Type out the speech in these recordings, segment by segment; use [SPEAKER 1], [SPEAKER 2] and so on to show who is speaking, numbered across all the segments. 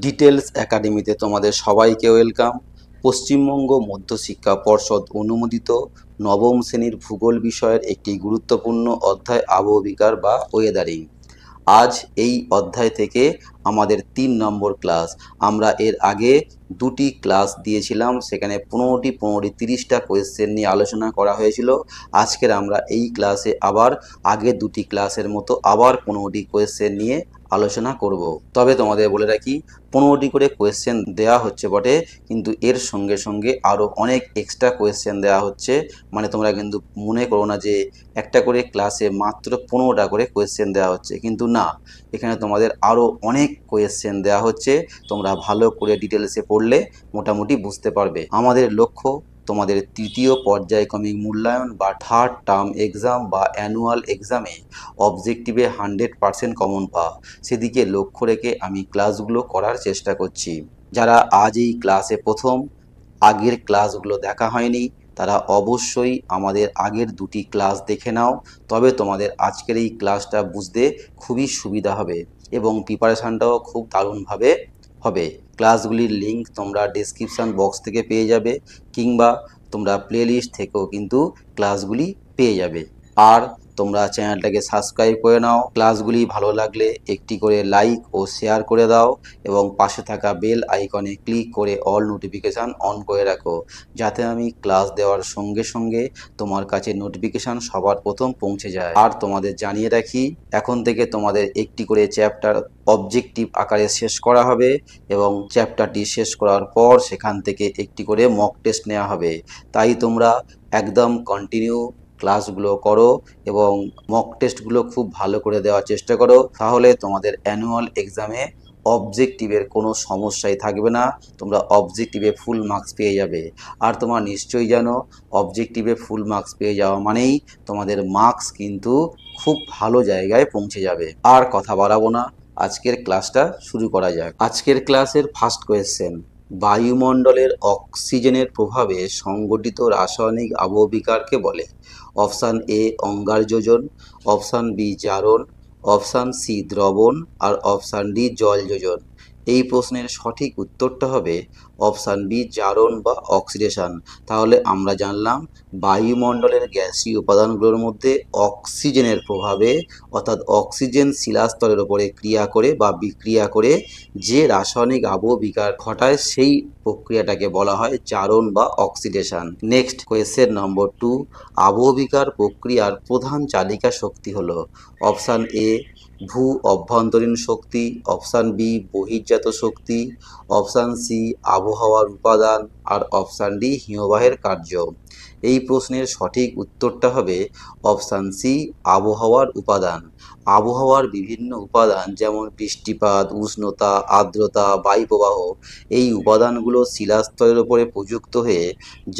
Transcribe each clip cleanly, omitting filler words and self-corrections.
[SPEAKER 1] Details একাডেমিতে তোমাদের সবাইকে ওয়েলকাম। পশ্চিমবঙ্গ মধ্যশিক্ষা পর্ষদ অনুমোদিত নবম শ্রেণীর ভূগোল বিষয়ের একটি গুরুত্বপূর্ণ অধ্যায় আবহবিকার বা ওয়েদারিং। আজ এই অধ্যায় থেকে আমাদের 3 নম্বর ক্লাস। আমরা এর আগে দুটি ক্লাস দিয়েছিলাম, সেখানে 15টি 30টা কোয়েশ্চেন নিয়ে আলোচনা করা হয়েছিল। আজকের আমরা এই ক্লাসে আবার আগের দুটি ক্লাসের মতো আবার 15টি কোয়েশ্চেন নিয়ে আলোচনা করব। তবে তোমাদের বলে রাখি, 15টি করে কোয়েশ্চেন দেওয়া হচ্ছে বটে, কিন্তু এর সঙ্গে সঙ্গে আরও অনেক এক্সট্রা কোয়েশ্চেন দেওয়া হচ্ছে। মানে তোমরা কিন্তু মনে করো না যে একটা করে ক্লাসে মাত্র 15টা করে কোয়েশ্চেন দেওয়া হচ্ছে, কিন্তু না, এখানে তোমাদের আরও অনেক কোয়েশ্চেন দেওয়া হচ্ছে। তোমরা ভালো করে ডিটেলসে পড়লে মোটামুটি বুঝতে পারবে। আমাদের লক্ষ্য তোমাদের তৃতীয় পর্যায়ক্রমিক মূল্যায়ন বা থার্ড টার্ম এক্সাম বা অ্যানুয়াল এক্সামে অবজেক্টিভে 100% কমন পাওয়া। সেদিকে লক্ষ্য রেখে আমি ক্লাসগুলো করার চেষ্টা করছি। যারা আজ এই ক্লাসে প্রথম, আগের ক্লাসগুলো দেখা হয়নি, তারা অবশ্যই আমাদের আগের দুটি ক্লাস দেখে নাও। তবে তোমাদের আজকের এই ক্লাসটা বুঝতে খুবই সুবিধা হবে এবং প্রিপারেশানটাও খুব দারুণভাবে হবে। ক্লাসগুলির লিঙ্ক তোমরা ডেসক্রিপশান বক্স থেকে পেয়ে যাবে, কিংবা তোমরা প্লেলিস্ট থেকেও কিন্তু ক্লাসগুলি পেয়ে যাবে। আর তোমরা চ্যানেলটাকে সাবস্ক্রাইব করে নাও। ক্লাসগুলি ভালো লাগলে একটি করে লাইক ও শেয়ার করে দাও এবং পাশে থাকা বেল আইকনে ক্লিক করে অল নোটিফিকেশান অন করে রাখো, যাতে আমি ক্লাস দেওয়ার সঙ্গে সঙ্গে তোমার কাছে নোটিফিকেশান সবার প্রথম পৌঁছে যায়। আর তোমাদের জানিয়ে রাখি, এখন থেকে তোমাদের একটি করে চ্যাপ্টার অবজেক্টিভ আকারে শেষ করা হবে এবং চ্যাপ্টারটি শেষ করার পর সেখান থেকে একটি করে মক টেস্ট নেওয়া হবে। তাই তোমরা একদম কন্টিনিউ ক্লাসগুলো করো এবং মক টেস্টগুলো খুব ভালো করে দেওয়ার চেষ্টা করো, তাহলে তোমাদের অ্যানুয়াল এক্সামে অবজেক্টিভের কোনো সমস্যাই থাকবে না। তোমরা অবজেক্টিভে ফুল মার্কস পেয়ে যাবে। আর তোমরা নিশ্চয়ই জানো, অবজেক্টিভে ফুল মার্কস পেয়ে যাওয়া মানেই তোমাদের মার্কস কিন্তু খুব ভালো জায়গায় পৌঁছে যাবে। আর কথা বাড়াবো না, আজকের ক্লাসটা শুরু করা যাক। আজকের ক্লাসের ফার্স্ট কোয়েশ্চেন, বায়ুমণ্ডলের অক্সিজেনের প্রভাবে সংঘটিত রাসায়নিক আবহবিকারকে বলে? অপশান এ অঙ্গারযোজন, অপশান বি জারণ, অপশান সি দ্রবণ, আর অপশান ডি জল যোজন। এই প্রশ্নের সঠিক উত্তরটা হবে অপশান বি জারণ বা অক্সিডেশন। তাহলে আমরা জানলাম বায়ুমণ্ডলের গ্যাসীয় উপাদানগুলোর মধ্যে অক্সিজেনের প্রভাবে, অর্থাৎ অক্সিজেন শিলাস্তরের উপরে ক্রিয়া করে বা বিক্রিয়া করে যে রাসায়নিক আবহবিকার ঘটায়, সেই প্রক্রিয়াটাকে বলা হয় জারণ বা অক্সিডেশন। নেক্সট কোয়েশ্চেন নম্বর 2, আবহবিকার প্রক্রিয়ার প্রধান চালিকা শক্তি হলো? অপশান এ ভূ অভ্যন্তরীণ শক্তি, অপশান বি বহির্জাত শক্তি, অপশান সি আবহাওয়ার উপাদান, আর অপশান ডি হিমবাহের কার্য। এই প্রশ্নের সঠিক উত্তরটা হবে অপশান সি আবহাওয়ার উপাদান। আবহাওয়ার বিভিন্ন উপাদান যেমন বৃষ্টিপাত, উষ্ণতা, আর্দ্রতা, বায়ুপ্রবাহ, এই উপাদানগুলো শিলাস্তরের উপরে প্রযুক্ত হয়ে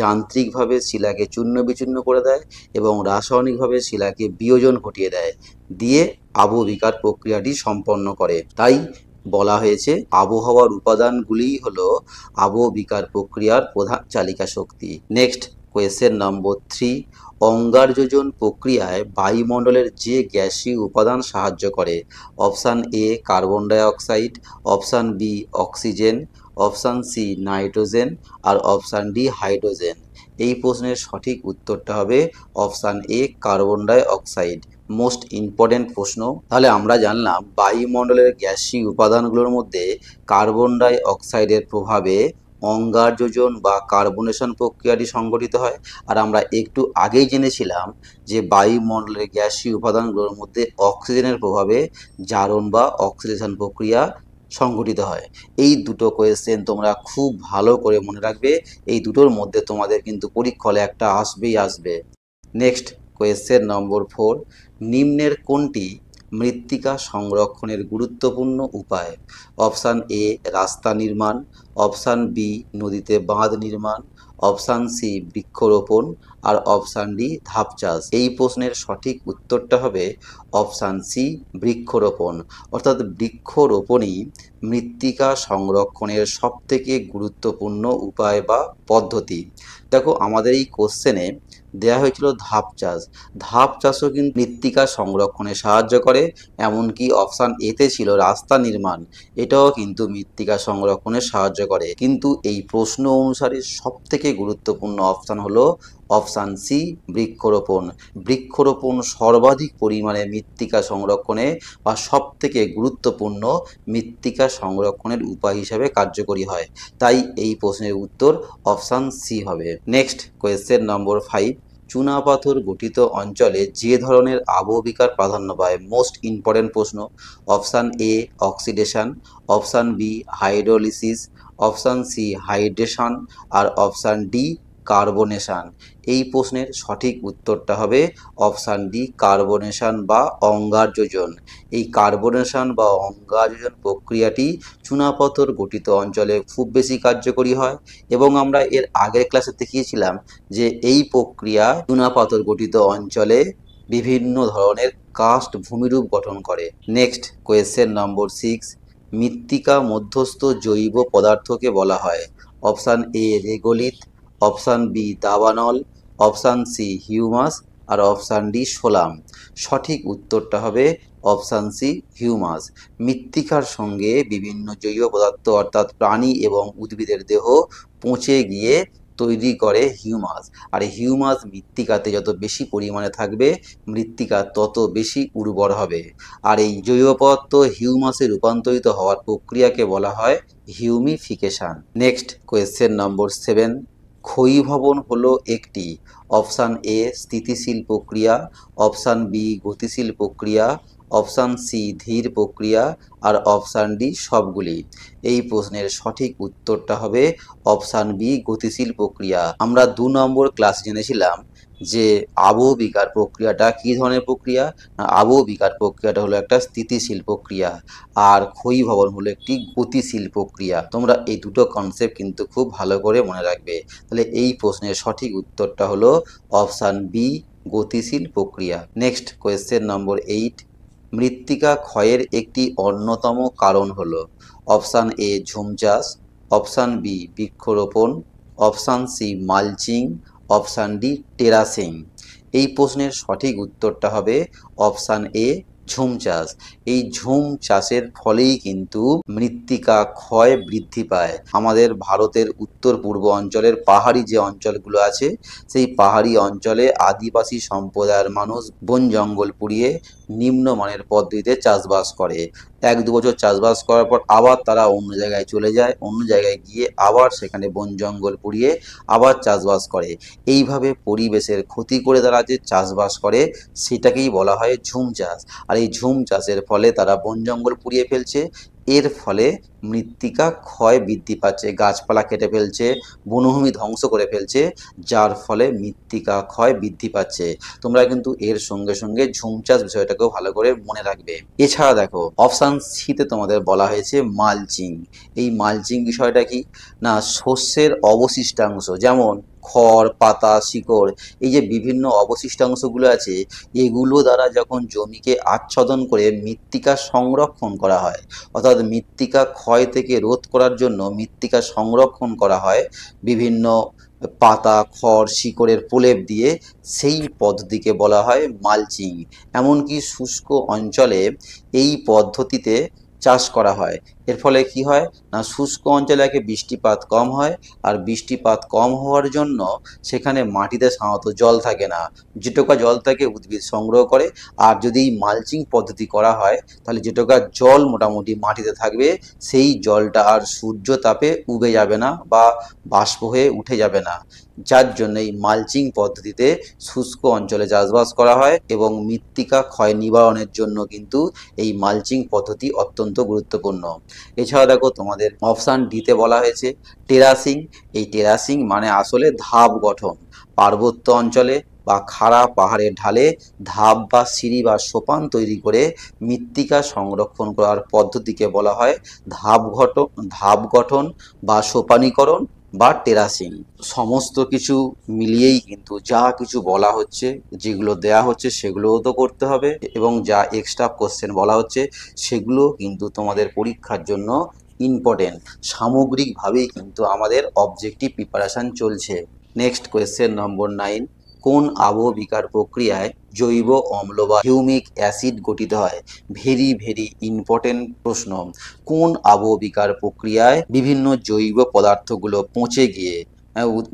[SPEAKER 1] যান্ত্রিকভাবে শিলাকে চূর্ণ বিচূর্ণ করে দেয় এবং রাসায়নিকভাবে শিলাকে বিয়োজন ঘটিয়ে দেয়, দিয়ে আবহবিকার প্রক্রিয়াটি সম্পন্ন করে। তাই বলা হয়েছে আবহাওয়ার উপাদানগুলিই হলো আবহবিকার প্রক্রিয়ার প্রধান চালিকা শক্তি। নেক্সট কোয়েশ্চেন নম্বর 3, অঙ্গারযোজন প্রক্রিয়ায় বায়ুমণ্ডলের যে গ্যাসীয় উপাদান সাহায্য করে? Option A carbon dioxide, option B oxygen, option C nitrogen, আর অপশান ডি হাইড্রোজেন। এই প্রশ্নের সঠিক উত্তরটা হবে option A carbon dioxide. Most important প্রশ্ন। তাহলে আমরা জানলাম বায়ুমণ্ডলের গ্যাসীয় উপাদানগুলোর মধ্যে কার্বন ডাই অক্সাইডের প্রভাবে অঙ্গারযোজন বা কার্বনেশন প্রক্রিয়াটি সংঘটিত হয়। আর আমরা একটু আগেই জেনেছিলাম যে বায়ুমণ্ডলের গ্যাসীয় উপাদানগুলোর মধ্যে অক্সিজেনের প্রভাবে জারণ বা অক্সিডেশন প্রক্রিয়া সংঘটিত হয়। এই দুটো কোয়েশ্চেন তোমরা খুব ভালো করে মনে রাখবে। এই দুটোর মধ্যে তোমাদের কিন্তু পরীক্ষায় একটা আসবেই আসবে। নেক্সট কোয়েশ্চেন নম্বর 4, নিম্নের কোনটি মৃত্তিকা সংরক্ষণের গুরুত্বপূর্ণ উপায়? অপশান এ রাস্তা নির্মাণ, অপশান বি নদীতে বাঁধ নির্মাণ, অপশান সি বৃক্ষরোপণ, আর অপশান ডি ধাপ চাষ। এই প্রশ্নের সঠিক উত্তরটা হবে অপশান সি বৃক্ষরোপণ। অর্থাৎ বৃক্ষরোপণই মৃত্তিকা সংরক্ষণের সবথেকে গুরুত্বপূর্ণ উপায় বা পদ্ধতি। দেখো, আমাদের এই কোশ্চেনে দেয়া হয়েছিল ধাপ চাষ। ধাপ চাষও কিন্তু মৃত্তিকা সংরক্ষণে সাহায্য করে। এমনকি অপশান এতে ছিল রাস্তা নির্মাণ, এটাও কিন্তু মৃত্তিকা সংরক্ষণে সাহায্য করে। কিন্তু এই প্রশ্ন অনুসারে সবথেকে গুরুত্বপূর্ণ অপশান হলো অপশান সি, বৃক্ষরোপণ। বৃক্ষরোপণ সর্বাধিক পরিমাণে মৃত্তিকা সংরক্ষণে বা সবথেকে গুরুত্বপূর্ণ মৃত্তিকা সংরক্ষণের উপায় হিসাবে কার্যকরী হয়। তাই এই প্রশ্নের উত্তর অপশান সি হবে। নেক্সট কোয়েশ্চেন নম্বর 5, চুনাপাথর গঠিত অঞ্চলে যে ধরনের আবহবিকার প্রাধান্য পায়? মোস্ট ইম্পর্টেন্ট প্রশ্ন। Option A oxidation, option B hydrolysis, option C hydration, আর অপশান ডি কার্বনেশন। এই প্রশ্নের সঠিক উত্তরটা হবে অপশান ডি কার্বনেশন বা অঙ্গারযোজন। এই কার্বনেশন বা অঙ্গারযোজন প্রক্রিয়াটি চুনাপাথর গঠিত অঞ্চলে খুব বেশি কার্যকরী হয় এবং আমরা এর আগের ক্লাসে দেখিয়েছিলাম যে এই প্রক্রিয়া চুনাপাথর গঠিত অঞ্চলে বিভিন্ন ধরনের কাস্ট ভূমিরূপ গঠন করে। নেক্সট কোয়েশ্চেন নম্বর 6, মৃত্তিকা মধ্যস্থ জৈব পদার্থকে বলা হয়? Option A regolith, option B দাবানল, অপশান সি হিউমাস, আর অপশান ডি সোলাম। সঠিক উত্তরটা হবে অপশান সি হিউমাস। মৃত্তিকার সঙ্গে বিভিন্ন জৈব পদার্থ অর্থাৎ প্রাণী এবং উদ্ভিদের দেহ পচে গিয়ে তৈরি করে হিউমাস। আর হিউমাস মৃত্তিকাতে যত বেশি পরিমাণে থাকবে মৃত্তিকা তত বেশি উর্বর হবে। আর এই জৈব পদার্থ হিউমাসে রূপান্তরিত হওয়ার প্রক্রিয়াকে বলা হয় হিউমিফিকেশন। নেক্সট কোয়েশ্চেন নম্বর 7, ক্ষয়ীভবন হলো একটি অপশান এ স্থিতিশীল প্রক্রিয়া, অপশান বি গতিশীল প্রক্রিয়া, অপশান সি ধীর প্রক্রিয়া, আর অপশান ডি সবগুলি। এই প্রশ্নের সঠিক উত্তরটা হবে অপশান বি গতিশীল প্রক্রিয়া। আমরা 2 নম্বর ক্লাস জেনেছিলাম যে আবহবিকার প্রক্রিয়াটা কী ধরনের প্রক্রিয়া। আবহবিকার প্রক্রিয়াটা হলো একটা স্থিতিশীল প্রক্রিয়া আর ক্ষয়ীভবন হলো একটি গতিশীল প্রক্রিয়া। তোমরা এই দুটো কনসেপ্ট কিন্তু খুব ভালো করে মনে রাখবে। তাহলে এই প্রশ্নের সঠিক উত্তরটা হলো অপশান বি গতিশীল প্রক্রিয়া। নেক্সট কোয়েশ্চেন নম্বর 8, মৃত্তিকা ক্ষয়ের একটি অন্যতম কারণ হলো? অপশান এ ঝুম চাষ, অপশান বি বৃক্ষরোপণ, option C mulching, option D terracing. এই প্রশ্নের সঠিক উত্তরটা হবে অপশান এ ঝুম চাষ। এই ঝুম চাষের ফলেই কিন্তু মৃত্তিকা ক্ষয় বৃদ্ধি পায়। আমাদের ভারতের উত্তর পূর্ব অঞ্চলের পাহাড়ি যে অঞ্চলগুলো আছে সেই পাহাড়ি অঞ্চলে আদিবাসী সম্প্রদায়ের মানুষ বন জঙ্গল পুড়িয়ে নিম্নমানের পদ্ধতিতে চাষবাস করে। 1-2 বছর চাষবাস করার পর আবার তারা অন্য জায়গায় চলে যায়, অন্য জায়গায় গিয়ে আবার সেখানে বন জঙ্গল পুড়িয়ে আবার চাষবাস করে। এইভাবে পরিবেশের ক্ষতি করে তারা যে চাষবাস করে সেটাকেই বলা হয় ঝুম চাষ। আর এই ঝুম চাষের ফলে তারা বন জঙ্গল পুড়িয়ে ফেলছে, এর ফলে মৃত্তিকা ক্ষয় বৃদ্ধি পাচ্ছে, গাছপালা কেটে ফেলছে, বনভূমি ধ্বংস করে ফেলছে, যার ফলে মৃত্তিকা ক্ষয় বৃদ্ধি পাচ্ছে। তোমরা কিন্তু এর সঙ্গে সঙ্গে ঝুম চাষ বিষয়টাকেও ভালো করে মনে রাখবে। এছাড়া দেখো অপশান সিতে তোমাদের বলা হয়েছে মালচিং। এই মালচিং বিষয়টা কি না, শস্যের অবশিষ্টাংশ যেমন খড়, পাতা, শিকড়, এই যে বিভিন্ন অবশিষ্টাংশগুলো আছে এগুলো দ্বারা যখন জমিকে আচ্ছাদন করে মৃত্তিকা সংরক্ষণ করা হয়, অর্থাৎ মৃত্তিকা ক্ষয় থেকে রোধ করার জন্য মৃত্তিকা সংরক্ষণ করা হয় বিভিন্ন পাতা, খড়, শিকড়ের প্রলেপ দিয়ে, সেই পদ্ধতিকে বলা হয় মালচিং। এমনকি শুষ্ক অঞ্চলে এই পদ্ধতিতে চাষ করা হয়। এর ফলে কি হয় না, শুষ্ক অঞ্চলে একে বৃষ্টিপাত কম হয়, আর বৃষ্টিপাত কম হওয়ার জন্য সেখানে মাটিতে সাধারণত জল থাকে না, যেটুকু জল থাকে উদ্ভিদ সংগ্রহ করে। আর যদি মালচিং পদ্ধতি করা হয় তাহলে যেটুকু জল মোটামুটি মাটিতে থাকবে সেই জলটা আর সূর্য তাপে উবে যাবে না বা বাষ্প হয়ে উঠে যাবে না, যার জন্য এই মালচিং পদ্ধতিতে শুষ্ক অঞ্চলে চাষবাস করা হয় এবং মৃত্তিকা ক্ষয় নিবারণের জন্য কিন্তু এই মালচিং পদ্ধতি অত্যন্ত গুরুত্বপূর্ণ। এছাড়া দেখো তোমাদের অপশান ডিতে বলা হয়েছে টেরাসিং। এই টেরাসিং মানে আসলে ধাপ গঠন। পার্বত্য অঞ্চলে বা খাড়া পাহাড়ের ঢালে ধাপ বা সিঁড়ি বা সোপান তৈরি করে মৃত্তিকা সংরক্ষণ করার পদ্ধতিকে বলা হয় ধাপ গঠন বা সোপানীকরণ বা টেরাসিং। সমস্ত কিছু মিলিয়েই কিন্তু যা কিছু বলা হচ্ছে, যেগুলো দেয়া হচ্ছে সেগুলোও তো করতে হবে এবং যা এক্সট্রা কোশ্চেন বলা হচ্ছে সেগুলো কিন্তু তোমাদের পরীক্ষার জন্য ইম্পর্টেন্ট। সামগ্রিকভাবেই কিন্তু আমাদের অবজেক্টিভ প্রিপারেশন চলছে। নেক্সট কোয়েশ্চেন নম্বর 9, কোন আবহবিকার প্রক্রিয়ায় জৈব অম্ল বা হিউমিক অ্যাসিড গঠিত হয়? ভেরি ভেরি ইম্পর্টেন্ট প্রশ্ন। কোন আবহবিকার প্রক্রিয়ায় বিভিন্ন জৈব পদার্থগুলো পচে গিয়ে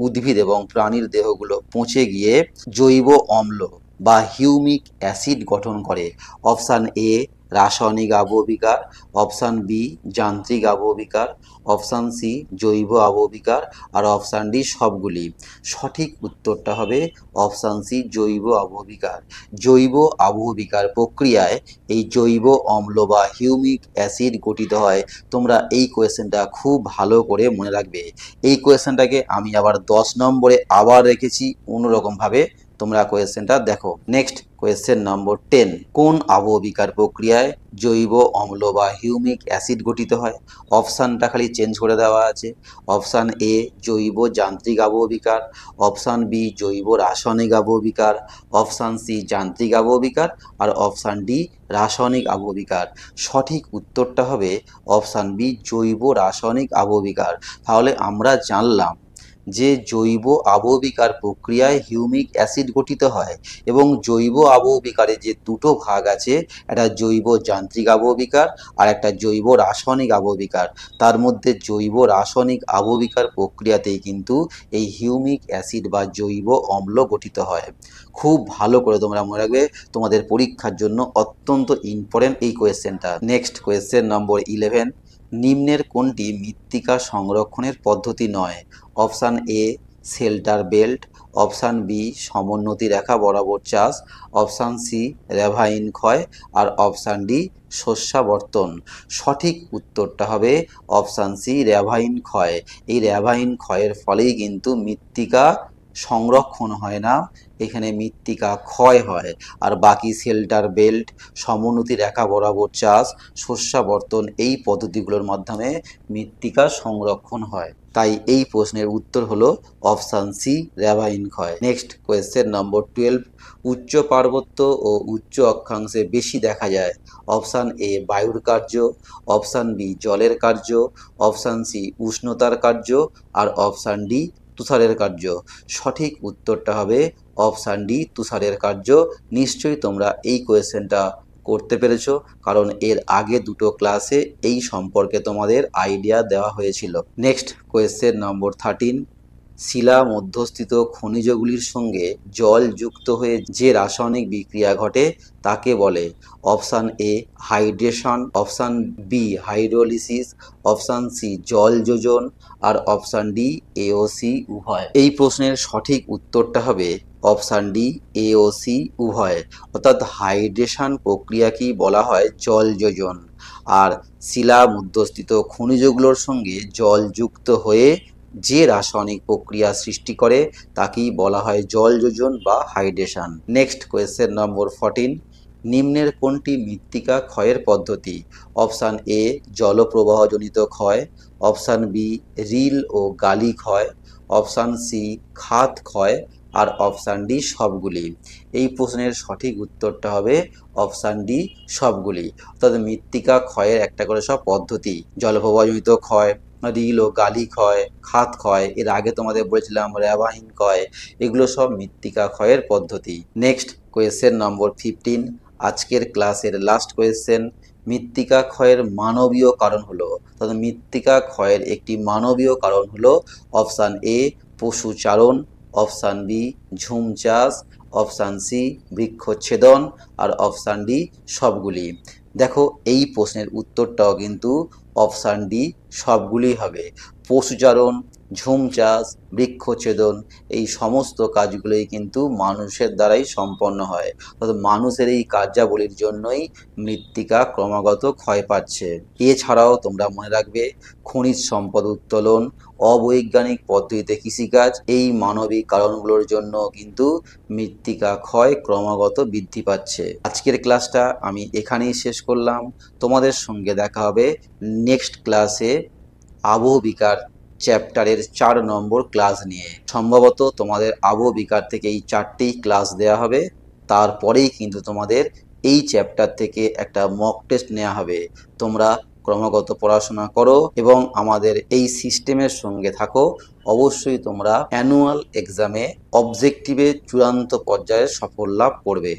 [SPEAKER 1] উদ্ভিদ এবং প্রাণীর দেহগুলো পচে গিয়ে জৈব অম্ল বা হিউমিক অ্যাসিড গঠন করে? অপশান এ রাসায়নিক আবহবিকার, অপশান বি যান্ত্রিক আবহবিকার, অপশান সি জৈব আবহবিকার, আর অপশান ডি সবগুলি। সঠিক উত্তরটা হবে অপশান সি জৈব আবহবিকার। জৈব আবহবিকার প্রক্রিয়ায় এই জৈব অম্ল বা হিউমিক অ্যাসিড গঠিত হয়। তোমরা এই কোয়েশ্চেনটা খুব ভালো করে মনে রাখবে। এই কোয়েশ্চেনটাকে আমি আবার 10 নম্বরে আবার রেখেছি অন্যরকমভাবে, তোমরা কোয়েশ্চেনটা দেখো। নেক্সট কোয়েশ্চেন নম্বর 10, কোন আবহবিকার প্রক্রিয়ায় জৈব অম্ল বা হিউমিক অ্যাসিড গঠিত হয়? অপশানটা খালি চেঞ্জ করে দেওয়া আছে। অপশান এ জৈব যান্ত্রিক আবহবিকার, অপশান বি জৈব রাসায়নিক আবহবিকার, অপশান সি যান্ত্রিক আবহবিকার, আর অপশান ডি রাসায়নিক আবহবিকার। সঠিক উত্তরটা হবে অপশান বি জৈব রাসায়নিক আবহবিকার। তাহলে আমরা জানলাম যে জৈব আবহবিকার প্রক্রিয়ায় হিউমিক অ্যাসিড গঠিত হয় এবং জৈব আবহবিকারে যে দুটো ভাগ আছে, একটা জৈব যান্ত্রিক আবহবিকার আর একটা জৈব রাসায়নিক আবহবিকার। তার মধ্যে জৈব রাসায়নিক আবহবিকার প্রক্রিয়াতেই কিন্তু এই হিউমিক অ্যাসিড বা জৈব অম্ল গঠিত হয়। খুব ভালো করে তোমরা মনে রাখবে, তোমাদের পরীক্ষার জন্য অত্যন্ত ইম্পর্টেন্ট এই কোয়েশ্চেনটা। নেক্সট কোয়েশ্চেন নম্বর 11, নিম্নের কোনটি মৃত্তিকা সংরক্ষণের পদ্ধতি নয়? Option A shelter belt, option B সমোন্নতি রেখা বরাবর চাষ, অপশান সি র্যাভাইন ক্ষয়, আর অপশান ডি শস্যাবর্তন। সঠিক উত্তরটা হবে অপশান সি র্যাভাইন ক্ষয়। এই র্যাভাইন ক্ষয়ের ফলেই কিন্তু মৃত্তিকা সংরক্ষণ হয় না, এখানে মৃত্তিকা ক্ষয় হয়। আর বাকি শেল্টার বেল্ট, সমোন্নতি রেখা বরাবর চাষ, শস্যাবর্তন এই পদ্ধতিগুলোর মাধ্যমে মৃত্তিকা সংরক্ষণ হয়। তাই এই প্রশ্নের উত্তর হলো অপশান সি র্যাভাইন ক্ষয়। নেক্সট কোয়েশ্চেন নম্বর 12, উচ্চ পার্বত্য ও উচ্চ অক্ষাংশে বেশি দেখা যায়? অপশান এ বায়ুর কার্য, অপশান বি জলের কার্য, অপশান সি উষ্ণতার কার্য, আর অপশান ডি তুষারের কার্য। সঠিক উত্তরটা হবে অপশান ডি তুষারের কার্য। নিশ্চয়ই তোমরা এই কোয়েশ্চেনটা করতে পেরেছো, কারণ এর আগে দুটো ক্লাসে এই সম্পর্কে তোমাদের আইডিয়া দেওয়া হয়েছিল। নেক্সট কোয়েশ্চেন নম্বর 13, শিলা মধ্যস্থিত খনিজগুলির সঙ্গে জল যুক্ত হয়ে যে রাসায়নিক বিক্রিয়া ঘটে তাকে বলে? Option A hydration, option B hydrolysis, option C জল যোজন, আর অপশান ডি এ ও সি উভয়। এই প্রশ্নের সঠিক উত্তরটা হবে অপশান ডি এ ও সি উভয়। অর্থাৎ হাইড্রেশন প্রক্রিয়াকেই বলা হয় জল যোজন, আর শিলা মধ্যস্থিত খনিজগুলোর সঙ্গে জল যুক্ত হয়ে যে রাসায়নিক প্রক্রিয়া সৃষ্টি করে তাকেই বলা হয় জল যোজন বা হাইড্রেশন। নেক্সট কোয়েশ্চেন নম্বর 14, নিম্নের কোনটি মৃত্তিকা ক্ষয়ের পদ্ধতি? অপশান এ জলপ্রবাহজনিত ক্ষয়, অপশান বি রিল ও গালি ক্ষয়, অপশান সি খাত ক্ষয়, আর অপশান ডি সবগুলি। এই প্রশ্নের সঠিক উত্তরটা হবে অপশান ডি সবগুলি। অর্থাৎ মৃত্তিকা ক্ষয়ের একটা করে সব পদ্ধতি, জলপ্রবাহজনিত ক্ষয়, রিল ও গালি ক্ষয়, খাত ক্ষয়, এর আগে তোমাদের বলেছিলাম র্যাভাইন ক্ষয়, এগুলো সব মৃত্তিকা ক্ষয়ের পদ্ধতি। নেক্সট কোয়েশ্চেন নম্বর 15, আজকের ক্লাসের লাস্ট কোয়েশ্চেন, মৃত্তিকা ক্ষয়ের মানবীয় কারণ হলো? অর্থাৎ মৃত্তিকা ক্ষয়ের একটি মানবীয় কারণ হলো অপশান এ পশুচারণ, অপশান বি ঝুম চাষ, অপশান সি বৃক্ষচ্ছেদন, আর অপশান ডি সবগুলি। দেখো এই প্রশ্নের উত্তরটাও কিন্তু অপশান ডি সবগুলি হবে। পশুচারণ, ঝুম চাষ, বৃক্ষচ্ছেদন এই সমস্ত কাজগুলোই কিন্তু মানুষের দ্বারাই সম্পন্ন হয়। অর্থাৎ মানুষের এই কার্যাবলীর জন্যই মৃত্তিকা ক্রমাগত ক্ষয় পাচ্ছে। এছাড়াও তোমরা মনে রাখবে খনিজ সম্পদ উত্তোলন, অবৈজ্ঞানিক পদ্ধতিতে কৃষিকাজ, এই মানবিক কারণগুলোর জন্য কিন্তু মৃত্তিকা ক্ষয় ক্রমাগত বৃদ্ধি পাচ্ছে। আজকের ক্লাসটা আমি এখানেই শেষ করলাম। তোমাদের সঙ্গে দেখা হবে নেক্সট ক্লাসে আবহবিকার চ্যাপ্টারের 4 নম্বর ক্লাস নিয়ে। সম্ভবত তোমাদের আবহবিকার থেকে এই 4টেই ক্লাস দেওয়া হবে, তারপরেই কিন্তু তোমাদের এই চ্যাপ্টার থেকে একটা মক টেস্ট নেওয়া হবে। তোমরা ক্রমাগত পড়াশোনা করো এবং আমাদের এই সিস্টেমের সঙ্গে থাকো। অবশ্যই তোমরা অ্যানুয়াল এক্সামে অবজেক্টিভে চূড়ান্ত পর্যায়ে সফল লাভ করবে।